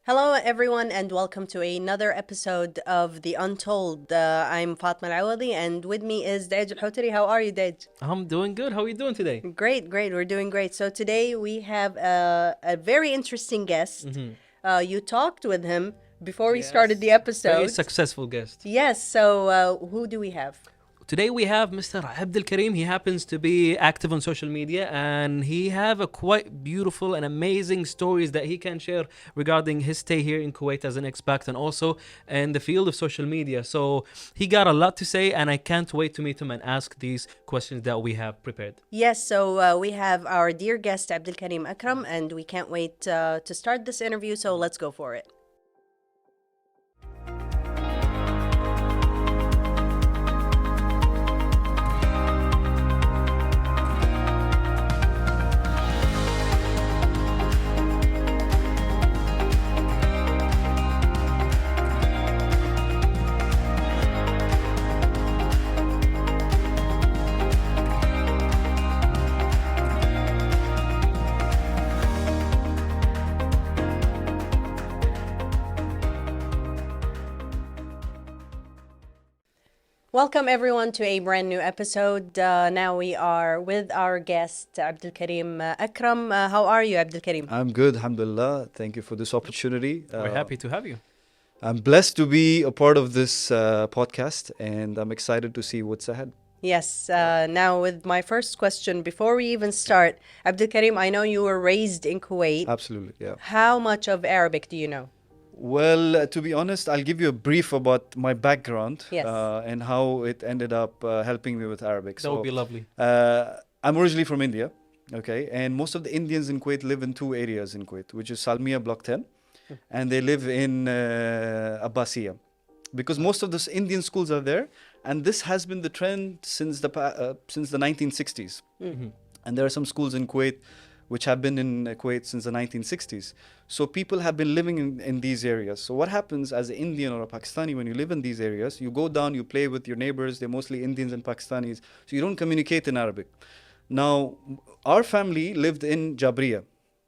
Hello, everyone, and welcome to another episode of the Untold. I'm Fatma Al-Awadi, and with me is Dej Al-Hotari. How are you, Dej? I'm doing good. How are you doing today? Great, great. We're doing great. So today we have a very interesting guest. You talked with him before we started the Very episode. successful guest. Yes. So who do we have? Today we have Mr. Abdul Kareem. He happens to be active on social media and he have a quite beautiful and amazing stories that he can share regarding his stay here in Kuwait as an expat and also in the field of social media. So he got a lot to say and I can't wait to meet him and ask these questions that we have prepared. Yes. So we have our dear guest Abdul Kareem Akram, and we can't wait to start this interview. So let's go for it. Welcome everyone to a brand new episode. Now we are with our guest Abdul Kareem Akram. How are you, Abdul Kareem? I'm good, alhamdulillah. Thank you for this opportunity. We're happy to have you. I'm blessed to be a part of this podcast and I'm excited to see what's ahead. Yes. Now with my first question, before we even start, Abdul Kareem, I know you were raised in Kuwait. Absolutely, yeah. How much of Arabic do you know? Well, to be honest, I'll give you a brief about my background Yes. and how it ended up helping me with Arabic. That would be lovely. I'm originally from India, okay, and most of the Indians in Kuwait live in two areas in Kuwait, which is Salmiya Block 10, and they live in Abbasiyah, because most of the Indian schools are there, and this has been the trend since the 1960s. And there are some schools in Kuwait which have been in Kuwait since the 1960s. So people have been living in these areas. So what happens as an Indian or a Pakistani when you live in these areas, you go down, you play with your neighbors, they're mostly Indians and Pakistanis, so you don't communicate in Arabic. Now, our family lived in Jabriya,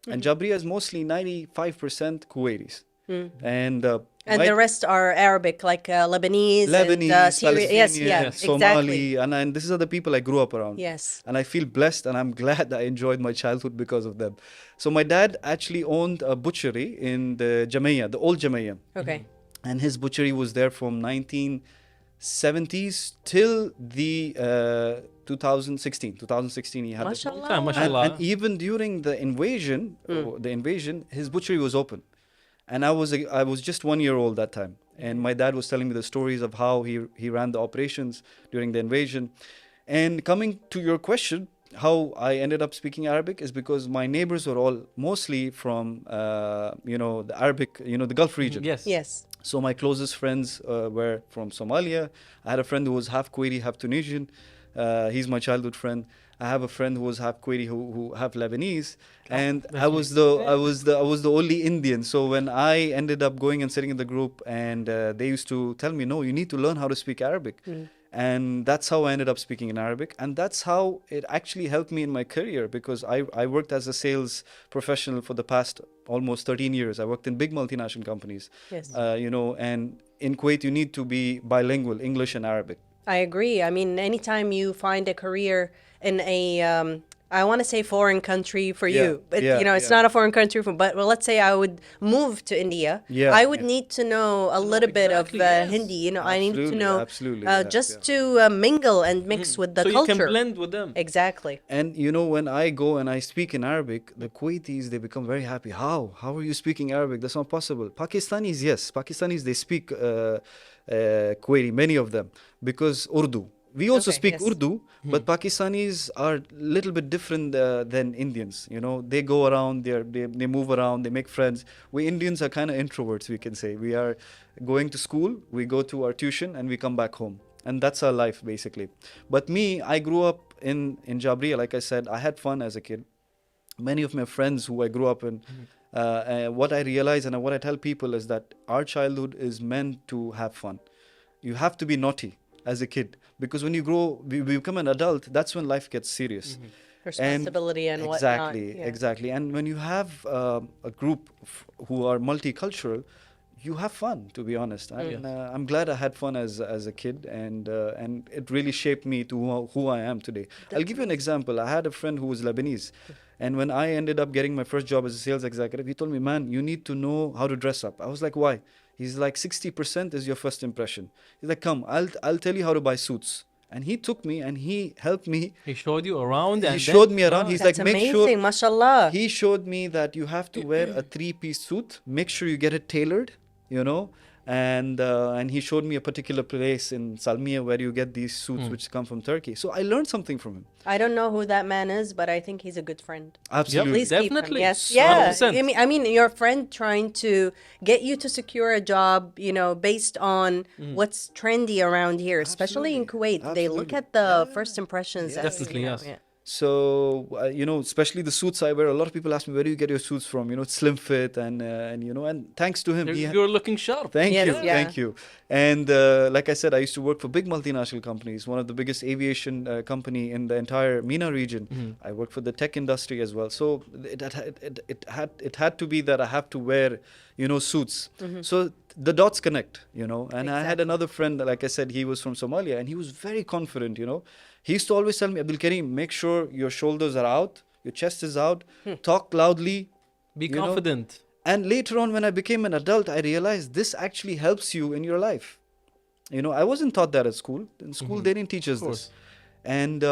and Jabriya is mostly 95% Kuwaitis. And The rest are Arabic, like Lebanese, Lebanese, and Syria. Yes, Palestinian, yeah, Somali, exactly. and these are the people I grew up around. Yes. And I feel blessed and I'm glad I enjoyed my childhood because of them. So my dad actually owned a butchery in the Jamia, the old Jamia. Okay. And his butchery was there from 1970s till the 2016 he had it. Mashallah. Mashallah. And even during the invasion, his butchery was open. And I was just 1 year old that time. And my dad was telling me the stories of how he ran the operations during the invasion. And coming to your question, how I ended up speaking Arabic is because my neighbors were all mostly from, the Arabic, the Gulf region. Yes. Yes. So my closest friends were from Somalia. I had a friend who was half Kuwaiti, half Tunisian. He's my childhood friend. I have a friend who was half Kuwaiti, who half Lebanese, and I was the only Indian. So when I ended up going and sitting in the group, and they used to tell me, no, you need to learn how to speak Arabic. And that's how I ended up speaking in Arabic. And that's how it actually helped me in my career, because I worked as a sales professional for the past almost 13 years. I worked in big multinational companies. Yes. And in Kuwait, you need to be bilingual, English and Arabic. I agree. I mean, anytime you find a career in a, I want to say foreign country for you, but it's not a foreign country but let's say I would move to India. Yeah, I would yeah. need to know a little bit of exactly, yes. Hindi. I need to know Absolutely, just to mingle and mix with the So culture. you can blend with them. Exactly. And when I go and I speak in Arabic, the Kuwaitis, they become very happy. How are you speaking Arabic? That's not possible. Pakistanis, yes. Pakistanis, they speak Kuwaiti, many of them, because Urdu. We also Okay, speak yes. Urdu, but Pakistanis are a little bit different than Indians. They go around, they move around, they make friends. We Indians are kind of introverts, we can say. We are going to school, we go to our tuition, and we come back home. And that's our life, basically. But me, I grew up in Jabriya, like I said. I had fun as a kid. Many of my friends who I grew up in, what I realize and what I tell people is that our childhood is meant to have fun. You have to be naughty as a kid, because when you grow, we become an adult, that's when life gets serious. responsibility and whatnot. Exactly. And when you have a group who are multicultural, you have fun, to be honest. And I'm glad I had fun as a kid, and it really shaped me to who I am today. I'll give you an example. I had a friend who was Lebanese, and when I ended up getting my first job as a sales executive, he told me, "Man, you need to know how to dress up." I was like, "Why?" He's like, 60% is your first impression. He's like, "Come, I'll tell you how to buy suits." And he took me and he helped me. He showed you around. He showed me around. He's like, That's make amazing, sure. mashallah. He showed me that you have to wear a 3-piece suit. Make sure you get it tailored, you know. And he showed me a particular place in Salmiya where you get these suits which come from Turkey. So I learned something from him. I don't know who that man is, but I think he's a good friend. Absolutely. Please keep him. Definitely. Yes. Yeah. 100%. I mean, your friend trying to get you to secure a job, you know, based on what's trendy around here, especially in Kuwait. They look at the first impressions. Yeah. As, Definitely, you know, yes. yeah. So, you know, especially the suits I wear, a lot of people ask me, where do you get your suits from? You know, it's slim fit and you know, and thanks to him. You're looking sharp. Thank Yes, you. yeah. Thank you. And like I said, I used to work for big multinational companies, one of the biggest aviation company in the entire MENA region. I worked for the tech industry as well. So it had to be that I have to wear, you know, suits. So the dots connect, you know. And I had another friend, like I said, he was from Somalia, and he was very confident, you know. He used to always tell me, Abdul Kareem, make sure your shoulders are out, your chest is out, talk loudly. Be confident. Know? And later on, when I became an adult, I realized this actually helps you in your life. You know, I wasn't taught that at school. In school, they didn't teach us this. And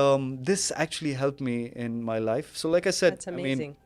this actually helped me in my life. So like I said, That's amazing. I mean,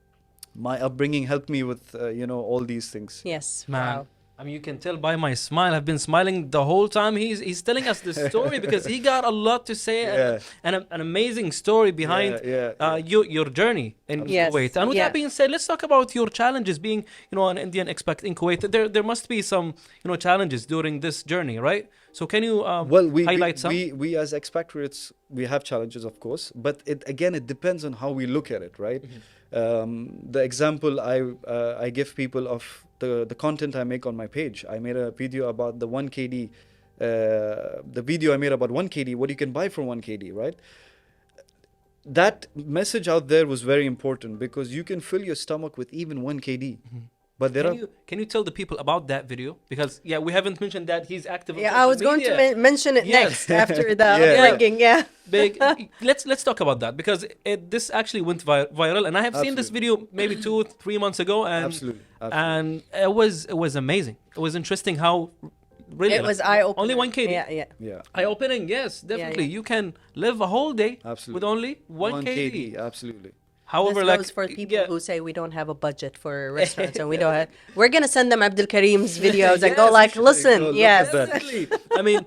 my upbringing helped me with, you know, all these things. Yes. Man. Wow. I mean, you can tell by my smile. I've been smiling the whole time. He's telling us the story because he got a lot to say and an amazing story behind your journey in Kuwait. And with that being said, let's talk about your challenges being, you know, an Indian expat in Kuwait. There must be some, you know, challenges during this journey, right? So can you highlight some? We as expatriates, we have challenges, of course, but it depends on how we look at it, right? The example I give people of the content I make on my page. I made a video about the 1 KD. The video I made about 1 KD, what you can buy for 1 KD, right? That message out there was very important because you can fill your stomach with even 1 KD. But can you tell the people about that video? Because we haven't mentioned that he's active on social I was going to mention it next after the upbringing. Big. Let's talk about that because this actually went viral, and I have seen this video maybe 2-3 months ago, and Absolutely. and it was amazing. It was interesting how really it was eye-opening. Only 1 KD. Yeah. Eye-opening, yes, definitely. You can live a whole day with only 1 KD. Absolutely. However, this goes for people who say we don't have a budget for restaurants and we don't have, we're gonna send them Abdul Kareem's videos and go like, listen, I mean,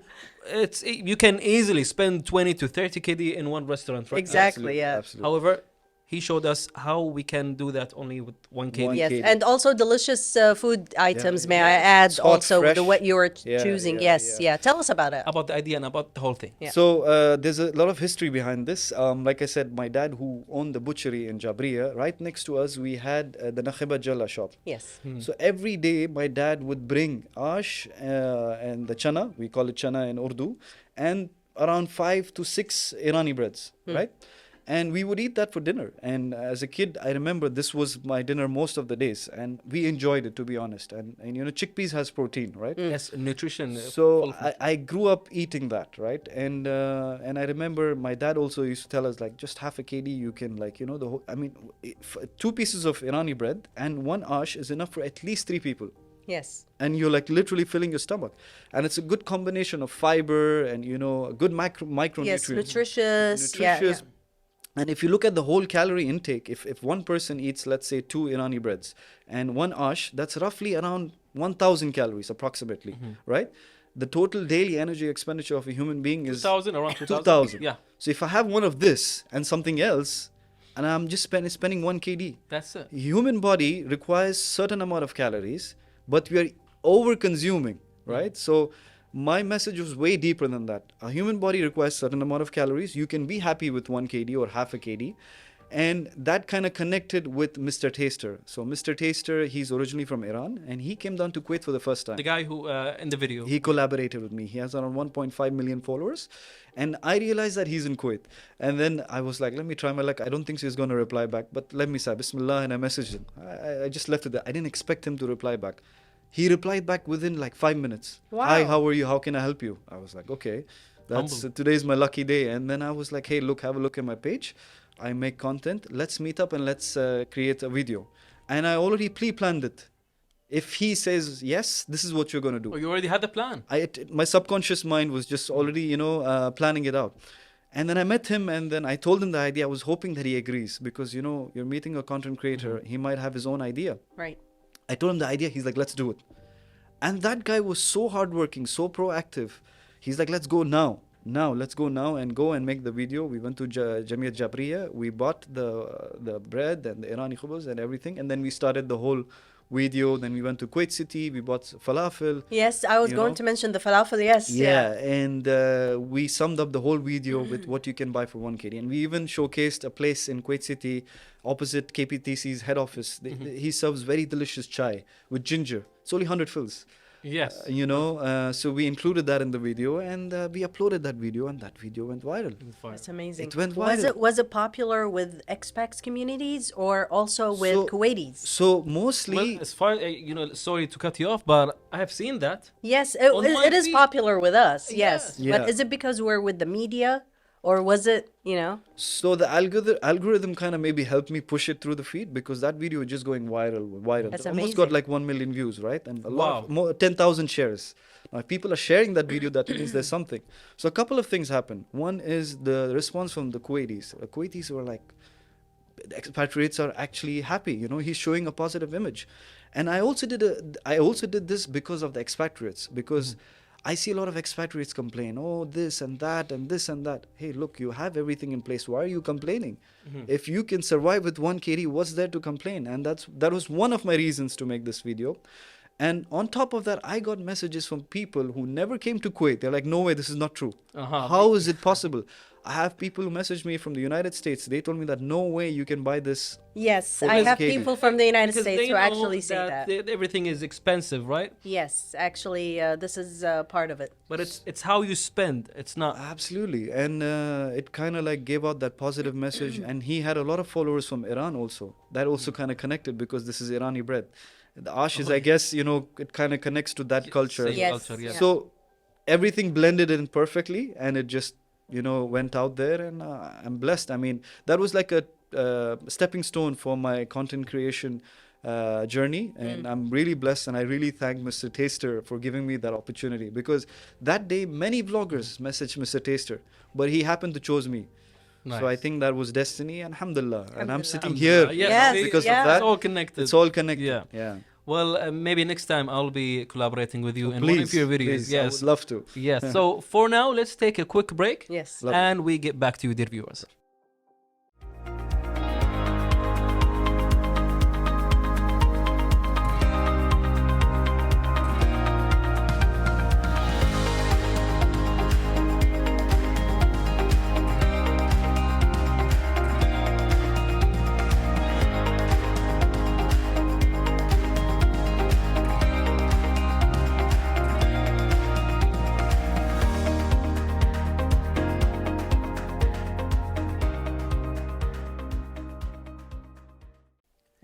you can easily spend 20 to 30 KD in one restaurant, right? Exactly, Absolutely. However, he showed us how we can do that only with 1 KD. Yes, and also delicious food items. May I add also what you were choosing? Tell us about it. About the idea and about the whole thing. So there's a lot of history behind this. Like I said, my dad, who owned the butchery in Jabriya, right next to us, we had the Nakhiba Jalla shop. Yes. So every day, my dad would bring ash and the chana, we call it chana in Urdu, and around 5 to 6 Irani breads, right? And we would eat that for dinner. And as a kid, I remember this was my dinner most of the days. And we enjoyed it, to be honest. And you know, chickpeas has protein, right? Yes, nutrition. So I grew up eating that, right? And I remember my dad also used to tell us, like, just half a KD, you can, like, you know, the whole, I mean, 2 pieces of Irani bread and 1 ash is enough for at least 3 people. Yes. And you're like literally filling your stomach. And it's a good combination of fiber and, you know, a good micronutrients. Yes, nutritious. Yeah. And if you look at the whole calorie intake, if one person eats, let's say, 2 Irani breads and 1 ash, that's roughly around 1,000 calories approximately, right? The total daily energy expenditure of a human being is 2,000, around 2,000. Yeah. So if I have one of this and something else, and I'm just spending 1 KD. That's it. Human body requires certain amount of calories, but we are over consuming, right? So my message was way deeper than that. A human body requires certain amount of calories. You can be happy with 1 KD or half a KD. And that kind of connected with Mr. Taster. So Mr. Taster, he's originally from Iran, and he came down to Kuwait for the first time. The guy who in the video. He collaborated with me. He has around 1.5 million followers. And I realized that he's in Kuwait. And then I was like, let me try my luck. I don't think he's going to reply back, but let me say Bismillah, and I messaged him. I just left it there. I didn't expect him to reply back. He replied back within like 5 minutes. Wow. Hi, how are you? How can I help you? I was like, okay, today's my lucky day. And then I was like, hey, look, have a look at my page. I make content. Let's meet up and let's create a video. And I already pre-planned it. If he says yes, this is what you're going to do. Oh, you already had the plan. My subconscious mind was just already, planning it out. And then I met him, and then I told him the idea. I was hoping that he agrees because, you're meeting a content creator. He might have his own idea. Right. I told him the idea. He's like, let's do it. And that guy was so hardworking, so proactive. He's like, let's go now. Let's go now and go and make the video. We went to Jamiyat Jabriya. We bought the bread and the Irani khubuz and everything. And then we started the whole video. Then we went to Kuwait City. We bought falafel. Yes, I was going to mention the falafel. Yes. Yeah. And we summed up the whole video with what you can buy for 1 KD. And we even showcased a place in Kuwait City opposite KPTC's head office. He serves very delicious chai with ginger. It's only 100 fils. Yes. So we included that in the video, and we uploaded that video, and that video went viral. That's amazing. It went viral. Was it popular with expats communities or also with Kuwaitis? So mostly, Well, as far sorry to cut you off, but I have seen that. Yes, On my it is feed. popular with us. Yes. Yeah. But is it because we're with the media? Or was it, So the algorithm kind of maybe helped me push it through the feed because that video is just going viral. That's Almost amazing. got like 1 million views, right? And a lot Wow. more, 10,000 shares. Now, if people are sharing that video, that means there's something. So a couple of things happen. One is the response from the Kuwaitis. The Kuwaitis were like, the expatriates are actually happy. He's showing a positive image. And I also did this because of the expatriates, because I see a lot of expatriates complain, this and that and this and that. Hey, look, you have everything in place. Why are you complaining? If you can survive with 1 KD, what's there to complain? And that was one of my reasons to make this video. And on top of that, I got messages from people who never came to Kuwait. They're like, no way, this is not true. How is it possible? I have people who messaged me from the United States. They told me that no way you can buy this. Yes, For I have KD. people from the United Because States they who know actually say that. Everything is expensive, right? Yes, actually, this is part of it. But it's how you spend. It's not. Absolutely. And it kind of like gave out that positive message. And he had a lot of followers from Iran also. That also kind of connected because this is Irani bread. The ashes, I guess, it kind of connects to that culture. Same Yes. culture, yeah. So everything blended in perfectly, and it just went out there, and I'm blessed. I mean, that was like a stepping stone for my content creation journey, and I'm really blessed, and I really thank Mr. Taster for giving me that opportunity, because that day many vloggers messaged Mr. Taster, but he happened to choose me. Nice. So I think that was destiny, and alhamdulillah. And I'm sitting Alhamdulillah. here Yes, Yes, because yeah. of that. It's all connected. It's all connected. Yeah. Yeah. Well, maybe next time I'll be collaborating with you in one Please, of your videos. please, I Yes. would love to. Yes. So for now, let's take a quick break. Yes. Lovely. And we get back to you, dear viewers.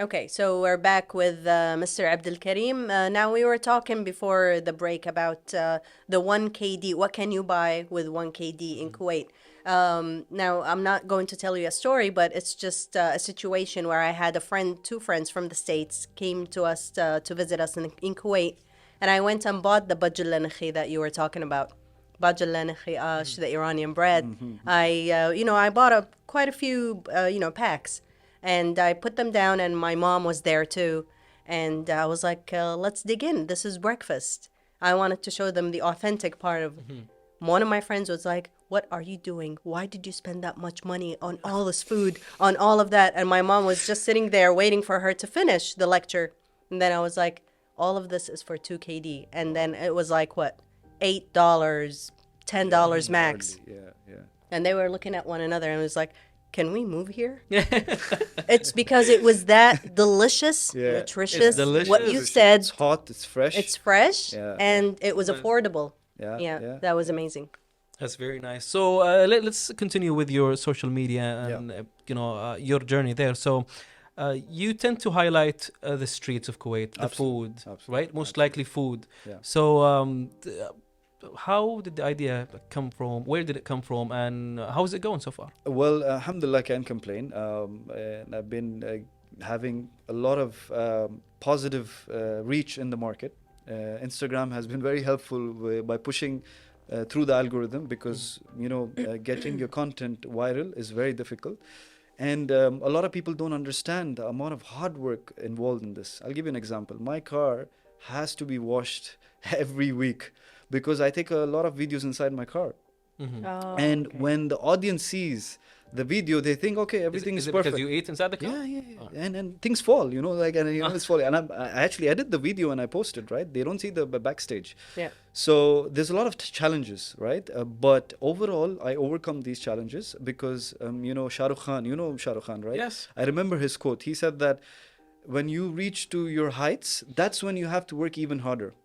Okay, so we're back with Mr. Abdul Kareem. Now we were talking before the break about the 1 KD. What can you buy with 1 KD in Kuwait? Now, I'm not going to tell you a story, but it's just a situation where I had two friends from the States came to us to visit us in Kuwait. And I went and bought the bajul that you were talking about. Bajul ash, the Iranian bread. I bought quite a few, packs. And I put them down, and my mom was there too. And I was like, let's dig in. This is breakfast. I wanted to show them the authentic part of One of my friends was like, what are you doing? Why did you spend that much money on all this food, on all of that? And my mom was just sitting there waiting for her to finish the lecture. And then I was like, all of this is for 2 KD. And then it was like, what, $8, $10 max. Yeah. And they were looking at one another and it was like, can we move here? It's because it was that delicious, Yeah. nutritious. It's delicious. What you said, It's hot, it's fresh. it's fresh, Yeah. and it was affordable. Yeah, Yeah, yeah. that was amazing. That's very nice. So let's continue with your social media and your journey there. So you tend to highlight the streets of Kuwait, the food, Absolutely. right? Most likely food. Yeah. So how did the idea come from? Where did it come from? And how is it going so far? Well, alhamdulillah, I can't complain. And I've been having a lot of positive reach in the market. Instagram has been very helpful by pushing through the algorithm because, getting your content viral is very difficult. And a lot of people don't understand the amount of hard work involved in this. I'll give you an example. My car has to be washed every week because I take a lot of videos inside my car. Oh, And okay. when the audience sees the video, they think, okay, everything is it perfect. because you eat inside the car? Yeah. Oh. And things fall, it's falling. And I actually edit the video and I post it, right? They don't see the backstage. Yeah. So there's a lot of challenges, right? But overall, I overcome these challenges because, Shah Rukh Khan, Shah Rukh Khan, right? Yes. I remember his quote. He said that when you reach to your heights, that's when you have to work even harder.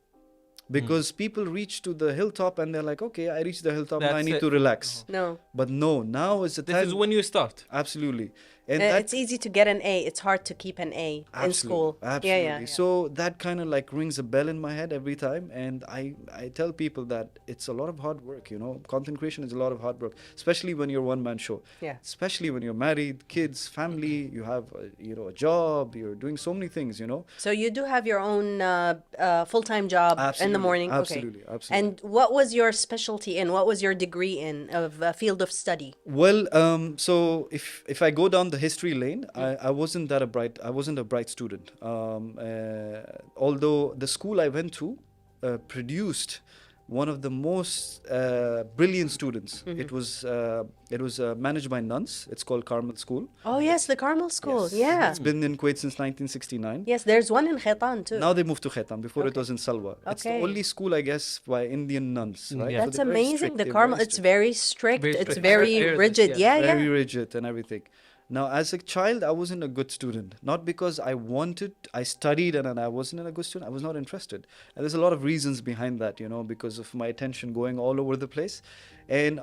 Because people reach to the hilltop and they're like, okay, I reached the hilltop, now I That's need it. to relax. No, But no, now is the time. This is when you start. Absolutely. And it's easy to get an A. It's hard to keep an A in school. Absolutely. Yeah. So that kind of like rings a bell in my head every time. And I tell people that it's a lot of hard work, Content creation is a lot of hard work, especially when you're one-man show. Yeah. Especially when you're married, kids, family, you have, a job, you're doing so many things, So you do have your own full-time job in the morning. Absolutely. Okay. Absolutely. And what was your specialty in? What was your degree in of field of study? Well, so if I go down the history lane, I wasn't a bright student. Although the school I went to produced one of the most brilliant students. It was managed by nuns. It's called Carmel School. Oh yes, the Carmel School. Yes. Yeah. It's been in Kuwait since 1969. Yes, there's one in Khaitan too. Now they moved to Khaitan. Before it Okay. was in Salwa. It's the Okay. only school, I guess, by Indian nuns, right? Yeah. That's they're very amazing. strict. The They're Carmel, very it's strict. very strict. Very It's strict. very Yes, rigid. yes. Yeah, Very yeah. rigid and everything. Now, as a child, I wasn't a good student. Not because I studied and I wasn't a good student. I was not interested. And there's a lot of reasons behind that, because of my attention going all over the place. And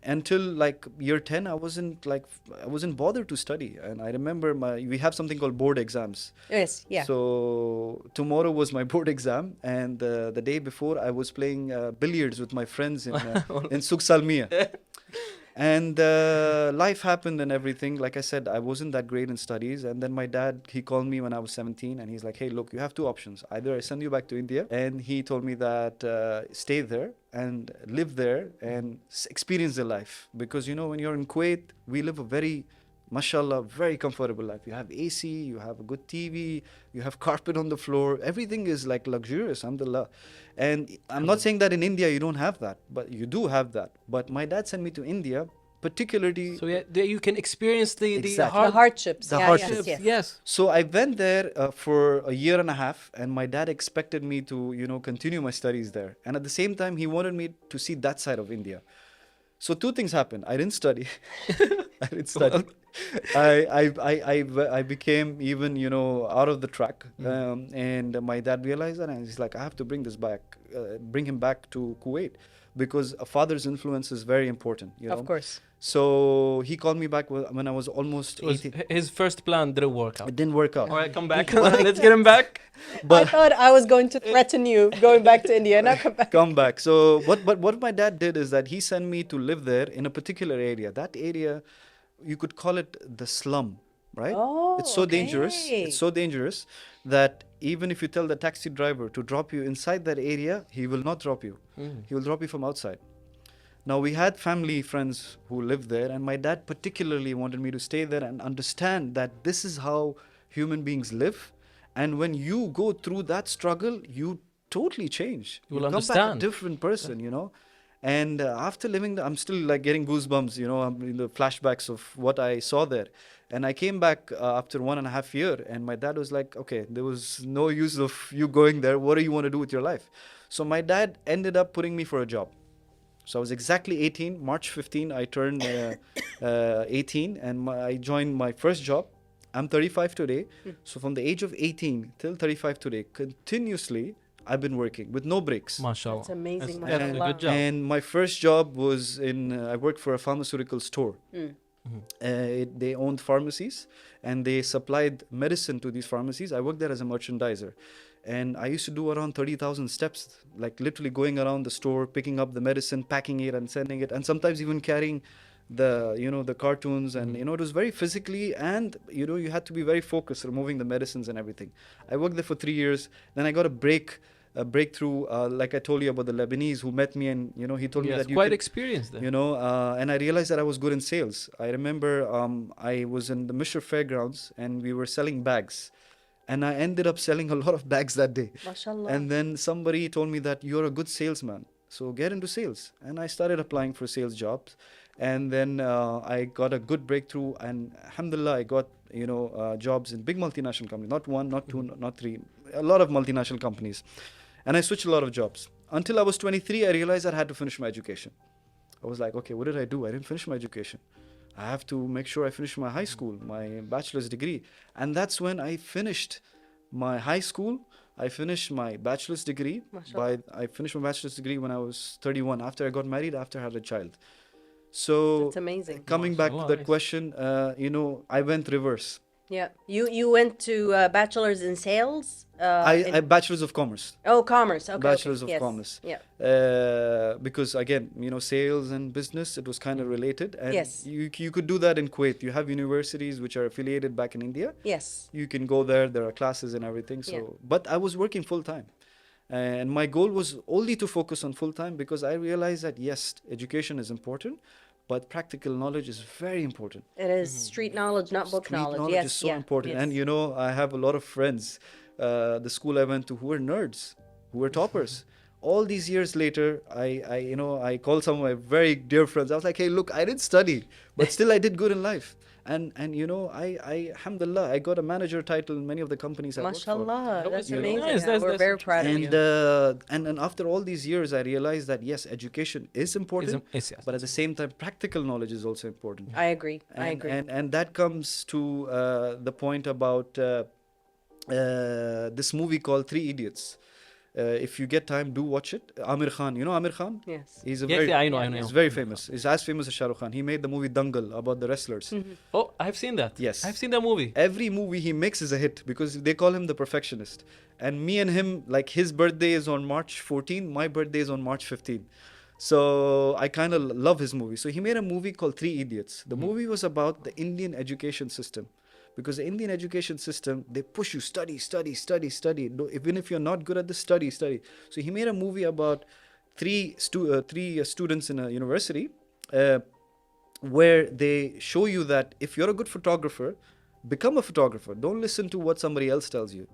until like year 10, I wasn't bothered to study. And I remember we have something called board exams. Yes, yeah. So tomorrow was my board exam, and the day before I was playing billiards with my friends in Suk Salmiya. And life happened and everything. Like I said, I wasn't that great in studies. And then my dad, he called me when I was 17 and he's like, hey, look, you have two options. Either I send you back to India. And he told me that stay there and live there and experience the life. Because, when you're in Kuwait, we live a very, mashallah, very comfortable life. You have AC, you have a good TV, you have carpet on the floor. Everything is like luxurious, alhamdulillah. And I'm not saying that in India you don't have that, but you do have that. But my dad sent me to India, particularly. So yeah, there you can experience the Exactly. The hardships. The Yeah, hardships. Yes, yes. Yes. So I went there for a year and a half, and my dad expected me to, continue my studies there. And at the same time, he wanted me to see that side of India. So two things happened. I didn't study. I didn't study. I became even, out of the track. And my dad realized that, and he's like, I have to bring him back to Kuwait, because a father's influence is very important. Of course. So he called me back when I was almost It was 18. his first plan didn't work out. It didn't work out. All right, come back. Let's get him back. I thought I was going to threaten you going back to India. Now come back. Come back. So what my dad did is that he sent me to live there in a particular area. That area, you could call it the slum, right? Oh, it's so dangerous. okay. It's so dangerous that even if you tell the taxi driver to drop you inside that area, he will not drop you. He will drop you from outside. Now, we had family friends who lived there, and my dad particularly wanted me to stay there and understand that this is how human beings live. And when you go through that struggle, you totally change. You will come back understand. a different person, And after living there, I'm still like getting goosebumps, I'm in the flashbacks of what I saw there. And I came back after 1.5 years, and my dad was like, okay, there was no use of you going there. What do you want to do with your life? So my dad ended up putting me for a job. So I was exactly 18. March 15, I turned 18, and I joined my first job. I'm 35 today. So from the age of 18 till 35 today, continuously, I've been working with no breaks. MashaAllah. That's amazing, That's a mashallah. good job. And my first job was I worked for a pharmaceutical store. They owned pharmacies and they supplied medicine to these pharmacies. I worked there as a merchandiser. And I used to do around 30,000 steps, like literally going around the store, picking up the medicine, packing it and sending it, and sometimes even carrying the cartoons. And, it was very physically, and, you had to be very focused, removing the medicines and everything. I worked there for 3 years. Then I got a breakthrough, like I told you about the Lebanese who met me, and, he told me Yes, that you quite could, experienced then. and I realized that I was good in sales. I remember I was in the Mishra Fairgrounds and we were selling bags. And I ended up selling a lot of bags that day. Mashallah. And then somebody told me that you're a good salesman, so get into sales. And I started applying for sales jobs. And then I got a good breakthrough. And alhamdulillah, I got jobs in big multinational companies. Not one, not two, not three. A lot of multinational companies. And I switched a lot of jobs. Until I was 23, I realized I had to finish my education. I was like, okay, what did I do? I didn't finish my education. I have to make sure I finish my high school, my bachelor's degree. And that's when I finished my high school. I finished my bachelor's degree. I finished my bachelor's degree when I was 31, after I got married, after I had a child. So That's amazing. coming back to Mashallah, that nice. question, I went reverse. Yeah. You went to bachelor's in sales? I bachelor's of commerce. Oh, commerce. Okay. Bachelor's okay. of Yes. commerce. Yeah. Because again, sales and business, it was kind of related. And Yes. you could do that in Kuwait. You have universities which are affiliated back in India. Yes. You can go there. There are classes and everything. So, Yeah. but I was working full time. And my goal was only to focus on full time, because I realized that yes, education is important, but practical knowledge is very important. It is street knowledge, not book Street knowledge. knowledge Yes. is so yeah. important. Yes. And I have a lot of friends, the school I went to, who were nerds, who were toppers. All these years later, I called some of my very dear friends. I was like, hey, look, I didn't study, but still I did good in life. And I alhamdulillah, I got a manager title in many of the companies I worked for. Mashallah. No, That's it's amazing. nice. Yeah, We're very proud of you. And after all these years, I realized that yes, education is important, Yes. but at the same time, practical knowledge is also important. I agree. I agree. And that comes to the point about this movie called Three Idiots. If you get time, do watch it. Amir Khan, you know Amir Khan? Yes. He's a Yes, very, yeah, I know. he's very famous. He's as famous as Shah Rukh Khan. He made the movie Dangal about the wrestlers. Oh, I've seen that. Yes. I've seen that movie. Every movie he makes is a hit because they call him the perfectionist. And me and him, like his birthday is on March 14, my birthday is on March 15. So I kind of love his movie. So he made a movie called Three Idiots. The movie was about the Indian education system. Because the Indian education system, they push you study. Even if you're not good at this, study. So he made a movie about three students in a university where they show you that if you're a good photographer, become a photographer. Don't listen to what somebody else tells you.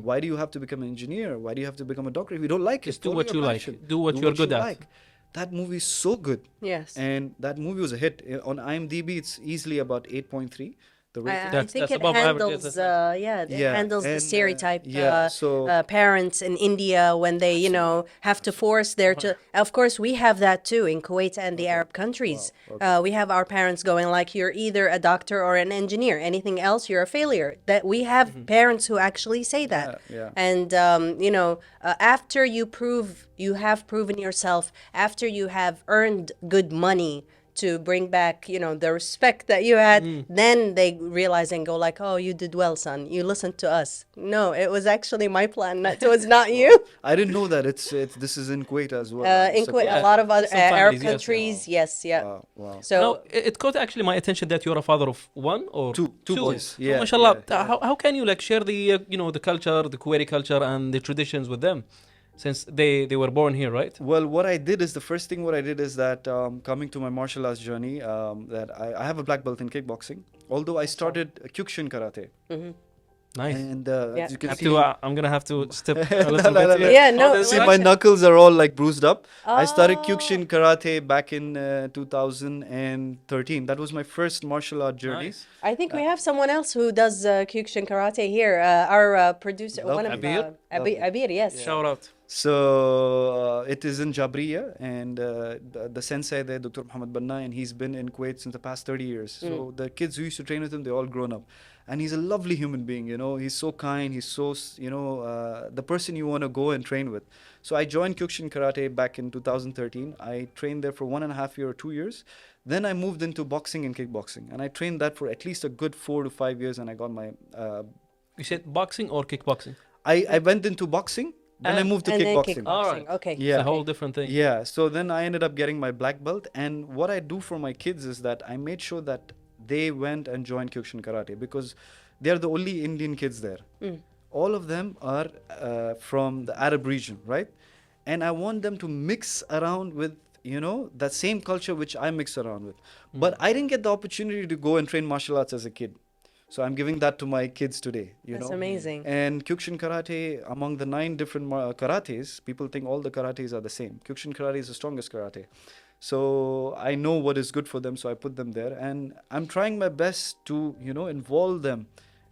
Why do you have to become an engineer? Why do you have to become a doctor if you don't like it? Just do Follow what your you like. passion. Do what you're good at. like. That movie is so good. Yes. And that movie was a hit. On IMDb, it's easily about 8.3. The rating. I That's- think that's it above average, handles, yes, that's it Yeah, handles the and, stereotype. so Parents in India when they, have to force their children. Of course, we have that too in Kuwait and the Arab countries. We have our parents going like, "You're either a doctor or an engineer. Anything else, you're a failure." That we have parents who actually say that. Yeah. And after you have proven yourself, after you have earned good money to bring back, the respect that you had, then they realize and go like, "Oh, you did well, son. You listened to us." No, it was actually my plan. It was not you. I didn't know that this is in Kuwait as well. In So- Kuwait, a lot of other Some Arab families, yes. countries, yes, yeah. Wow. So No, it caught actually my attention that you're a father of one or Two boys. So, Yeah, mashallah. yeah. How can you share the the culture, the Kuwaiti culture, and the traditions with them, since they were born here, right? Well, what I did is that coming to my martial arts journey, that I have a black belt in kickboxing. Although I started Kyokushin karate, Nice. and Yeah. as you can Have see, to, I'm gonna have to step a little bit. no. here. Yeah, no, Oh, see like- my knuckles are all like bruised up. I started Oh. Kyokushin karate back in 2013. That was my first martial art journey. Nice. I think we have someone else who does Kyokushin karate here. Our producer, Lovely. one of Abir? Abir, yes. Shout out. So it is in Jabriya, and the sensei there, Dr. Muhammad Banna, and he's been in Kuwait since the past 30 years. So the kids who used to train with him, they're all grown up. And he's a lovely human being, you know. He's so kind. He's so, the person you want to go and train with. So I joined Kyokushin Karate back in 2013. I trained there for 1.5 years or 2 years. Then I moved into boxing and kickboxing. And I trained that for at least a good 4 to 5 years. And I got my... You said boxing or kickboxing? I went into boxing. Then I moved to and kickboxing. then kickboxing. All right. Okay. Yeah. It's a whole different thing. Yeah, so then I ended up getting my black belt, and what I do for my kids is that I made sure that they went and joined Kyokushin Karate because they're the only Indian kids there. All of them are from the Arab region, right? And I want them to mix around with, you know, that same culture which I mix around with. But I didn't get the opportunity to go and train martial arts as a kid. So I'm giving that to my kids today, you That's know. amazing. And Kyokushin Karate, among the 9 different karates, people think all the karates are the same. Kyokushin Karate is the strongest karate. So I know what is good for them, so I put them there. And I'm trying my best to, you know, involve them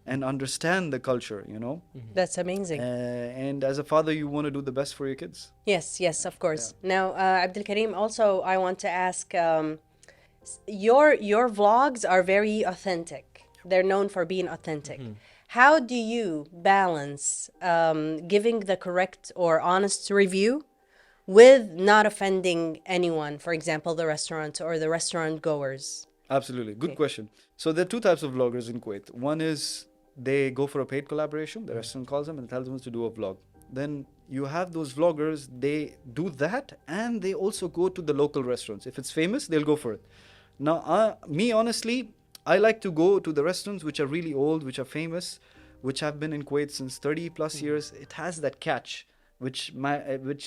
and understand the culture, you know. That's amazing. And as a father, you want to do the best for your kids. Yes, of course. Now, Abdul Kareem, also I want to ask, your vlogs are very authentic. They're known for being authentic. How do you balance giving the correct or honest review with not offending anyone, for example, the restaurant or the restaurant goers? Absolutely. Good question. So there are 2 types of vloggers in Kuwait. One is they go for a paid collaboration. The restaurant calls them and tells them to do a vlog. Then you have those vloggers, they do that and they also go to the local restaurants. If it's famous, they'll go for it. Now, me, honestly, I like to go to the restaurants which are really old, which are famous, which have been in Kuwait since 30 plus years. It has that catch which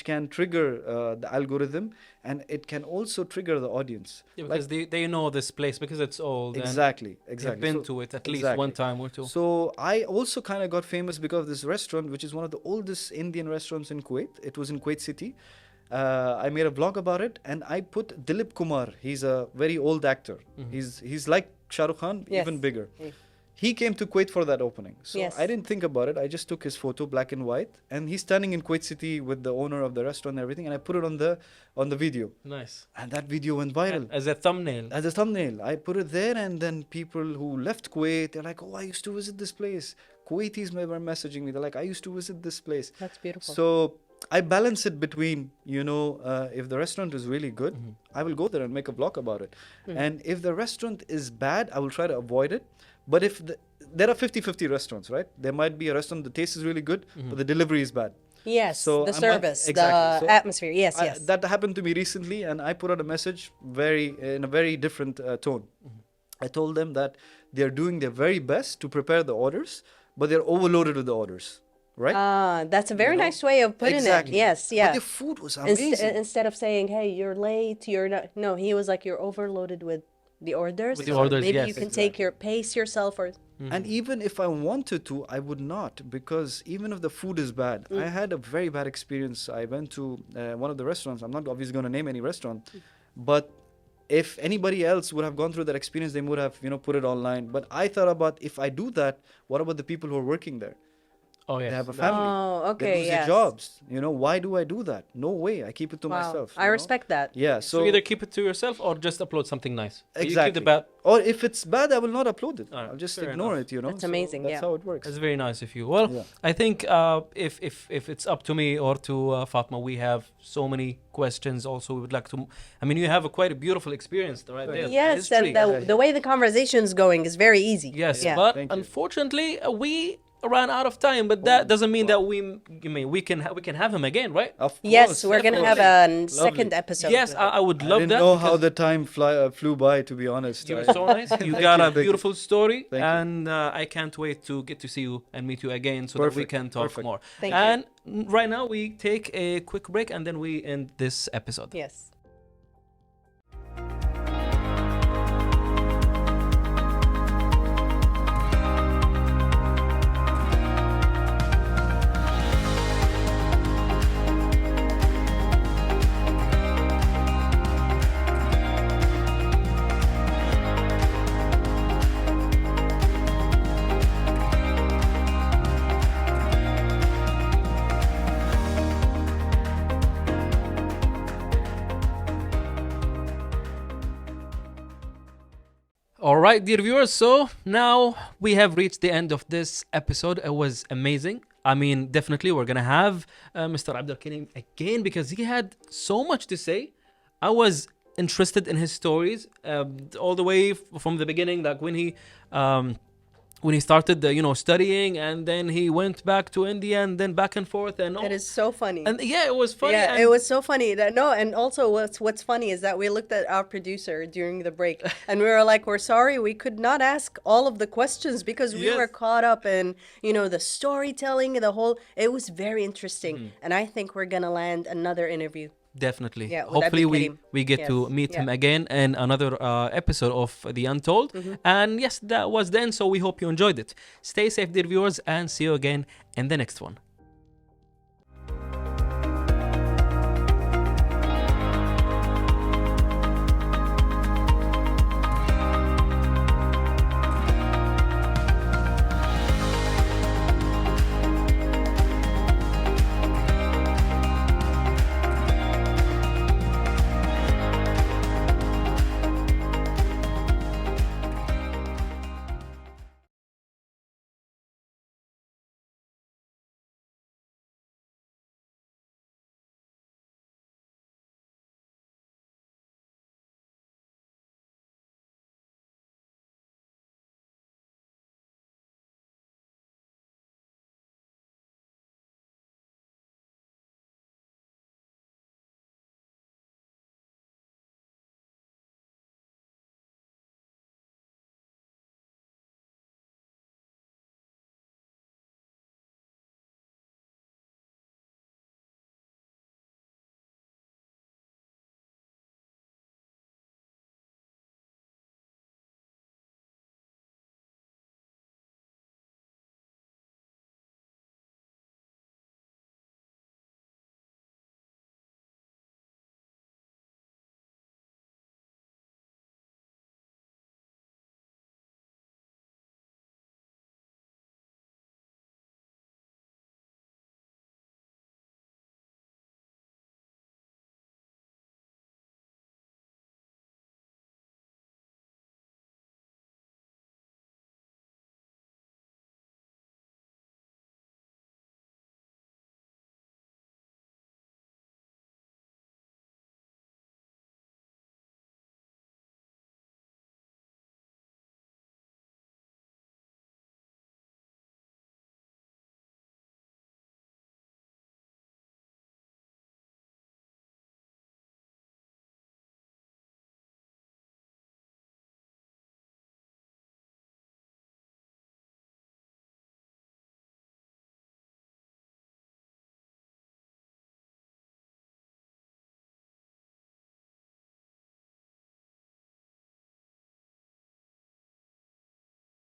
can trigger the algorithm, and it can also trigger the audience. Yeah, because they know this place because it's old. Exactly. They've been to it at least one time or two. So I also kind of got famous because of this restaurant, which is one of the oldest Indian restaurants in Kuwait. It was in Kuwait City. I made a vlog about it, and I put Dilip Kumar. He's a very old actor. He's like Shah Rukh Khan, even bigger. He came to Kuwait for that opening. So I didn't think about it. I just took his photo, black and white, and he's standing in Kuwait City with the owner of the restaurant and everything, and I put it on the video. Nice. And that video went viral. As a thumbnail. As a thumbnail. I put it there, and then people who left Kuwait, they're like, oh, I used to visit this place. Kuwaitis were messaging me. They're like, I used to visit this place. That's beautiful. So I balance it between, you know, if the restaurant is really good, I will go there and make a vlog about it. And if the restaurant is bad, I will try to avoid it. But if there are 50-50 restaurants, right? There might be a restaurant, the taste is really good, but the delivery is bad. Yes, So the I'm- service, exactly. the So atmosphere. Yes. That happened to me recently, and I put out a message in a very different tone. I told them that they're doing their very best to prepare the orders, but they're overloaded with the orders, right? That's a very You know? nice way of putting Exactly. it. Yes, But yeah. the food was amazing. Instead of saying, hey, you're late, you're not. No, he was like, you're overloaded with the orders. With the orders, Maybe yes. you can take your pace yourself or. And even if I wanted to, I would not, because even if the food is bad, I had a very bad experience. I went to one of the restaurants. I'm not obviously going to name any restaurant, but if anybody else would have gone through that experience, they would have, you know, put it online. But I thought about, if I do that, what about the people who are working there? Oh, yes. They have a family. Oh, They okay, lose yes. their jobs. You know, why do I do that? No way. I keep it to Wow. myself. I you know? respect that. Yeah. So So either keep it to yourself or just upload something nice. You keep exactly. the bad. Or if it's bad, I will not upload it. Alright, I'll just fair ignore enough. it. You know. That's So amazing, That's yeah. how it works. That's very nice of you. Well, Yeah. I think if it's up to me or to Fatma, we have so many questions. Also, we would like to. I mean, you have quite a beautiful experience right there. Yes, History. and the way the conversation's going is very easy. Yes, Yeah. but Thank you. unfortunately, we ran out of time. But that doesn't mean that we can have him again, right? Of course. Yes, we're gonna have definitely. a second episode. Yes, I would I love didn't that. know how because the time flew by, to be honest. you were I- so nice. You got a Thank you. beautiful story, Thank you. and I can't wait to get to see you and meet you again so that we Perfect, can talk perfect. more. Thank you. and right now we take a quick break and then we end this episode. Yes. right, dear viewers. So now we have reached the end of this episode. It was amazing. I mean, definitely we're gonna have Mr. Abdul Kareem again because he had so much to say. I was interested in his stories all the way from the beginning, like when he started, studying, and then he went back to India, and then back and forth, and all. It is so funny. And yeah, it was funny. Yeah, and it was so funny. And also what's funny is that we looked at our producer during the break, and we were like, we're sorry, we could not ask all of the questions because we Yes. were caught up in, the storytelling, it was very interesting. And I think we're gonna land another interview. Definitely. Yeah, with Hopefully Abdul we Kareem. we get Yes. to meet him Yeah. again in another episode of The Untold. And yes, that was then. So we hope you enjoyed it. Stay safe, dear viewers, and see you again in the next one.